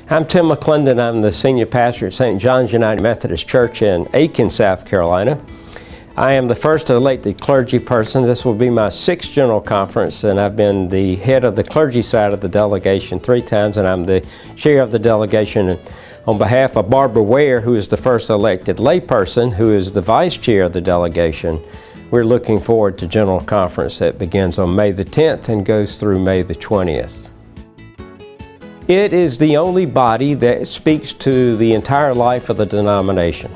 I'm Tim McClendon. I'm the senior pastor at St. John's United Methodist Church in Aiken, South Carolina. I am the first elected clergy person. This will be my 6th General Conference, and I've been the head of the clergy side of the delegation 3 times, and I'm the chair of the delegation. And on behalf of Barbara Ware, who is the first elected layperson, who is the vice chair of the delegation, we're looking forward to General Conference that begins on May the 10th and goes through May the 20th. It is the only body that speaks to the entire life of the denomination.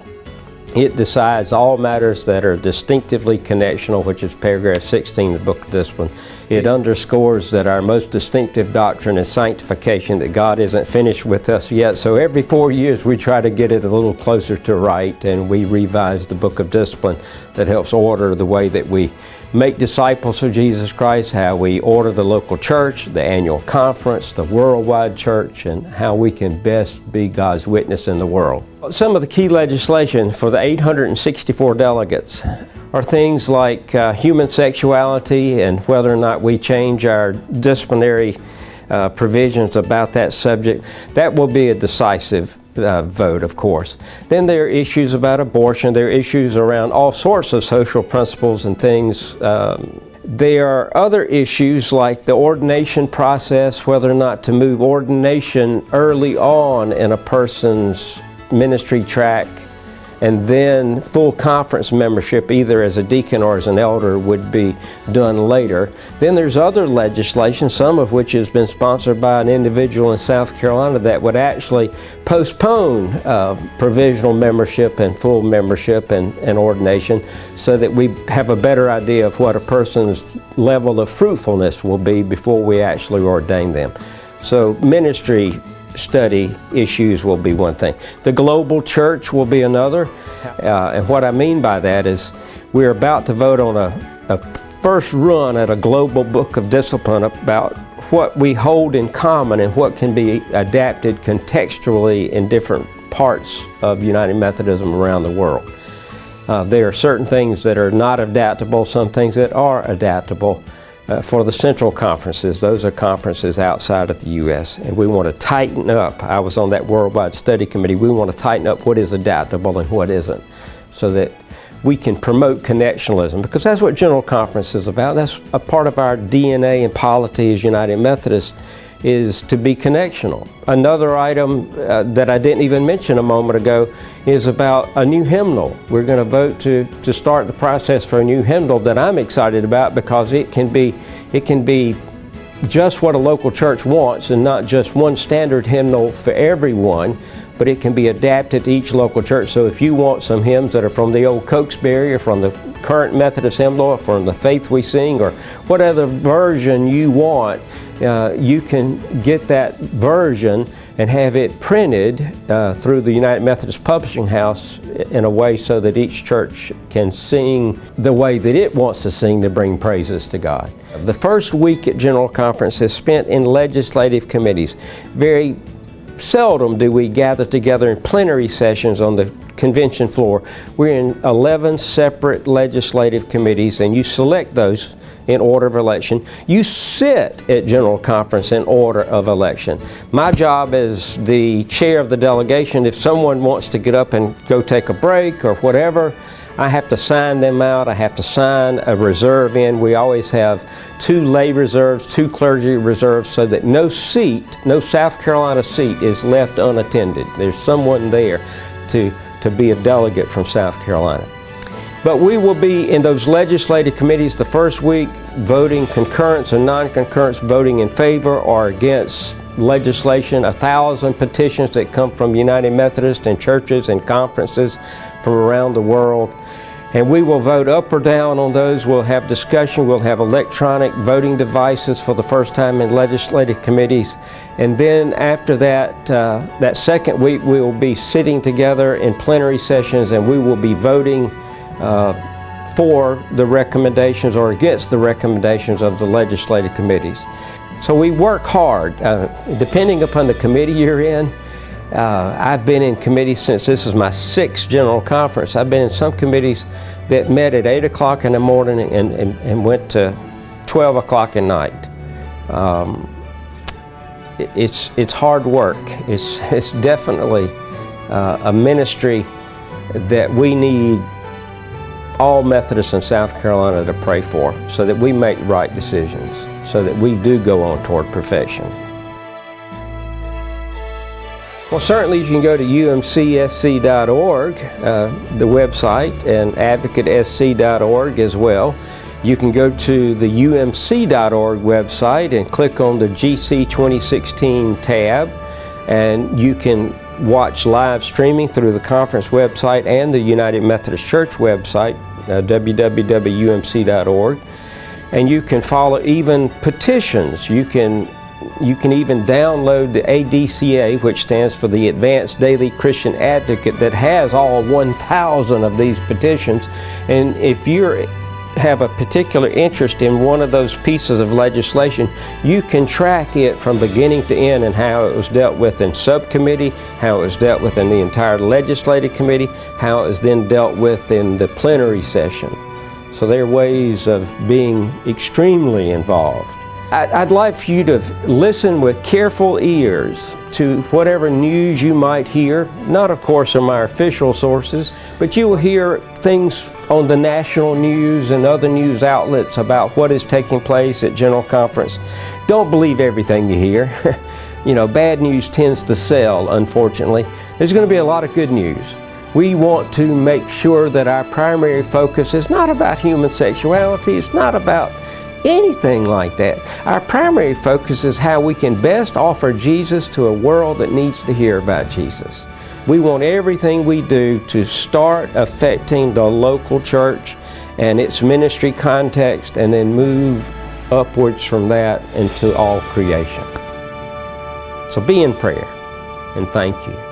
It decides all matters that are distinctively connectional, which is paragraph 16 of the Book of Discipline. It underscores that our most distinctive doctrine is sanctification, that God isn't finished with us yet. So every 4 years we try to get it a little closer to right, and we revise the Book of Discipline that helps order the way that we make disciples of Jesus Christ, how we order the local church, the annual conference, the worldwide church, and how we can best be God's witness in the world. Some of the key legislation for the 864 delegates are things like human sexuality and whether or not we change our disciplinary provisions about that subject. That will be a decisive vote, of course. Then there are issues about abortion. There are issues around all sorts of social principles and things. There are other issues like the ordination process, whether or not to move ordination early on in a person's ministry track, and then full conference membership, either as a deacon or as an elder, would be done later. Then there's other legislation, some of which has been sponsored by an individual in South Carolina, that would actually postpone provisional membership and full membership and ordination, so that we have a better idea of what a person's level of fruitfulness will be before we actually ordain them. So ministry study issues will be one thing. The global church will be another. And what I mean by that is we're about to vote on a first run at a global book of discipline about what we hold in common and what can be adapted contextually in different parts of United Methodism around the world. There are certain things that are not adaptable, some things that are adaptable. For the central conferences, those are conferences outside of the U.S., and we want to tighten up. I was on that worldwide study committee. We want to tighten up what is adaptable and what isn't, so that we can promote connectionalism, because that's what General Conference is about. That's a part of our DNA and polity as United Methodists, is to be connectional. Another item that I didn't even mention a moment ago is about a new hymnal. We're going to vote to start the process for a new hymnal that I'm excited about, because it can be just what a local church wants, and not just one standard hymnal for everyone, but it can be adapted to each local church. So if you want some hymns that are from the old Cokesbury or from the current Methodist hymnal or from the Faith We Sing or whatever version you want, you can get that version and have it printed through the United Methodist Publishing House in a way so that each church can sing the way that it wants to sing to bring praises to God. The first week at General Conference is spent in legislative committees. Very seldom do we gather together in plenary sessions on the convention floor. We're in 11 separate legislative committees, and you select those in order of election. You sit at General Conference in order of election. My job as the chair of the delegation, if someone wants to get up and go take a break or whatever, I have to sign them out. I have to sign a reserve in. We always have 2 lay reserves, 2 clergy reserves, so that no South Carolina seat is left unattended. There's someone there to be a delegate from South Carolina. But we will be in those legislative committees the first week, voting concurrence and non-concurrence, voting in favor or against legislation, 1,000 petitions that come from United Methodist and churches and conferences from around the world. And we will vote up or down on those. We'll have discussion. We'll have electronic voting devices for the first time in legislative committees. And then after that, that second week, we will be sitting together in plenary sessions, and we will be voting for the recommendations or against the recommendations of the legislative committees. So we work hard, depending upon the committee you're in. I've been in committees since this is my 6th General Conference. I've been in some committees that met at 8 o'clock in the morning and went to 12 o'clock at night. it's hard work. It's definitely a ministry that we need all Methodists in South Carolina to pray for, so that we make right decisions, so that we do go on toward perfection. Well, certainly you can go to UMCSC.org, the website, and advocatesc.org as well. You can go to the UMC.org website and click on the GC2016 tab, and you can watch live streaming through the conference website and the United Methodist Church website, www.umc.org. And you can follow even petitions. You can even download the ADCA, which stands for the Advanced Daily Christian Advocate, that has all 1,000 of these petitions. And if you have a particular interest in one of those pieces of legislation, you can track it from beginning to end and how it was dealt with in subcommittee, how it was dealt with in the entire legislative committee, how it was then dealt with in the plenary session. So there are ways of being extremely involved. I'd like for you to listen with careful ears to whatever news you might hear, not of course from our official sources, but you will hear things on the national news and other news outlets about what is taking place at General Conference. Don't believe everything you hear. You know, bad news tends to sell, unfortunately. There's going to be a lot of good news. We want to make sure that our primary focus is not about human sexuality, it's not about anything like that. Our primary focus is how we can best offer Jesus to a world that needs to hear about Jesus. We want everything we do to start affecting the local church and its ministry context, and then move upwards from that into all creation. So be in prayer, and thank you.